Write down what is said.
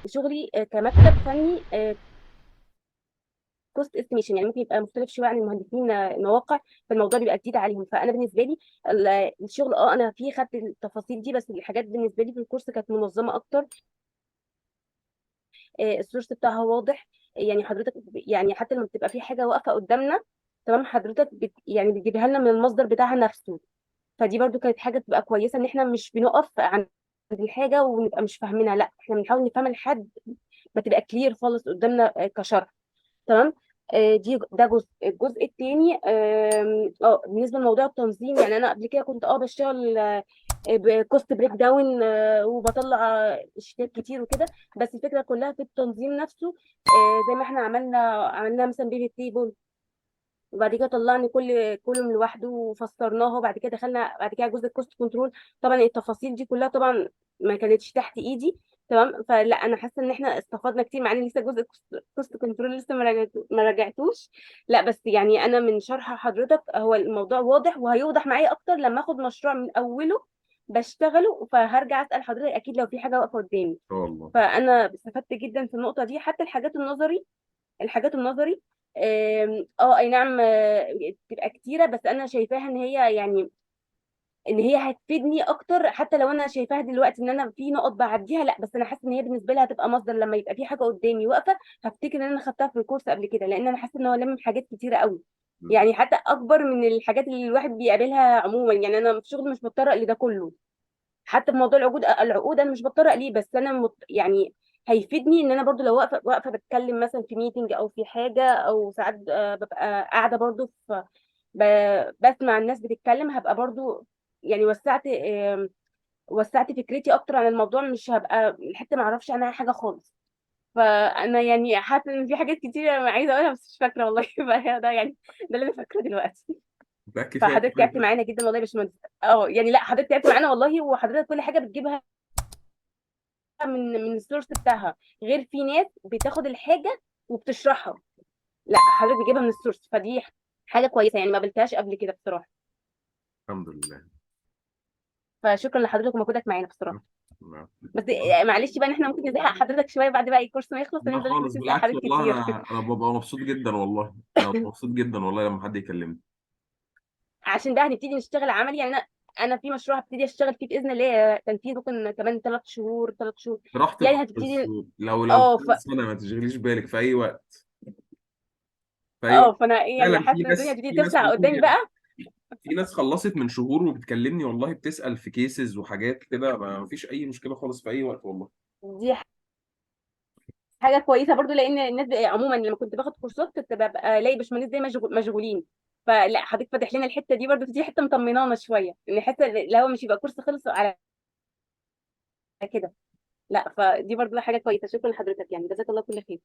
شغلي كمكتب فني، كوست استيميشن، يعني ممكن يبقى مختلف شويه عن المهندسين المواقع. فالموضوع بيبقى جديد عليهم. فانا بالنسبه لي الشغل، انا فيه خدت التفاصيل دي، بس الحاجات بالنسبه لي في الكورس كانت منظمه اكتر. السورس بتاعها واضح. يعني حضرتك يعني حتى لما بتبقى في حاجه واقفه قدامنا، تمام، حضرتك يعني بتجيبها لنا من المصدر بتاعها نفسه. فدي برضو كانت حاجه تبقى كويسه، ان احنا مش بنقف عند الحاجه ونبقى مش فاهمينها، لا احنا بنحاول نفهمها لحد ما تبقى كلير خالص قدامنا كشرح. تمام. ده الجزء الثاني. بالنسبه لموضوع التنظيم، يعني انا قبل كده كنت بشتغل بكوست بريك داون، وبطلع شيتات كتير وكده. بس الفكره كلها في التنظيم نفسه. زي ما احنا عملنا مثلا بيفت تيبل، وبعد كده طلعنا كل كولوم لوحده وفسرناها، وبعد كده دخلنا بعد كده جزء الكوست كنترول. طبعا التفاصيل دي كلها طبعا ما كانتش تحت ايدي. تمام. فلا انا حاسه ان احنا استفدنا كتير، مع ان لسه جزء الكوست كنترول لسه ما راجعتوش. لا بس يعني انا من شرح حضرتك هو الموضوع واضح، وهيوضح معايا اكتر لما اخد مشروع من اوله بشتغله. فهرجع اسال حضرتك اكيد لو في حاجه واقفه قدامي. شاء الله. فانا استفدت جدا في النقطه دي. حتى الحاجات النظري، اي نعم، بتبقى كتيره، بس انا شايفاها ان هي يعني ان هي هتفيدني اكتر. حتى لو انا شايفاها دلوقتي ان انا في نقط بعديها، لا بس انا حاسه ان هي بالنسبه لي هتبقى مصدر لما يبقى في حاجه قدامي واقفه. هفتكر ان انا خدتها في الكورس قبل كده، لان انا حاسه ان هو لمم حاجات كتيره قوي. يعني حتى اكبر من الحاجات اللي الواحد بيقابلها عموما. يعني انا في شغلي مش بتطرق لده كله. حتى في موضوع العقود انا مش بتطرق ليه، بس انا يعني هيفيدني ان انا برضو لو واقفه بتكلم مثلا في ميتنج او في حاجه، او ساعات ببقى قاعده برضو في بسمع الناس بتتكلم، هبقى برضو يعني وسعت فكرتي اكتر عن الموضوع. مش هبقى الحته ما اعرفش عنها حاجه خالص. فانا يعني حاسه ان في حاجات كتير عايزه اقولها بس مش فاكره والله. ده يعني ده اللي انا فاكره دلوقتي. متأكد فيها فحضرتك تعبت كمان؟ معانا جدا والله يا باشمهندس. يعني لا حضرتك تعبت معانا والله، وحضرتك كل حاجه بتجيبها من السورس بتاعها، غير في ناس بتاخد الحاجه وبتشرحها. لا حضرتك بتجيبها من السورس، فدي حاجه كويسه يعني ما قابلتهاش قبل كده بصراحه. الحمد لله. فشكرا لحضرتك ومجهودك معانا بصراحه. نعم. بس معلش بقى ان احنا ممكن نزهق حضرتك شويه بعد بقى الكورس ما يخلص، لا ونفضل احنا خالص، نسال بالعكس حضرتك والله، كتير. انا ببقى مبسوط جدا والله، انا ببقى مبسوط جدا والله لما حد يكلمني. عشان بقى هنبتدي نشتغل عملي. يعني انا في مشروع هبتدي اشتغل فيه باذن الله، تنفيذ ممكن كمان 3 شهور. براحتك يعني خالص. هتبتدي. لو اه كام سنه ما تشغليش بالك في اي وقت، في اي وقت. فانا ايه يعني فعلا حاسه في ان الدنيا ناس هتبتدي في ناس تسرع والله قدامي كده. بقى. في ناس خلصت من شهور وبتكلمني والله، بتسأل في كيسز وحاجات كده، ما فيش اي مشكله خالص في اي وقت والله. دي حاجه كويسه برضو، لان الناس عموما لما كنت باخد كورسات كنت ببقى الاقي باشمهندس زي مشغولين. فلا حضرتك فاتح لنا الحته دي برضو، دي حته مطمنانا شويه، ان حته اللي هو مش يبقى كورس خلص على كده. لا فدي برضو حاجه كويسه. شكرا لحضرتك يعني، جزاك الله كل خير.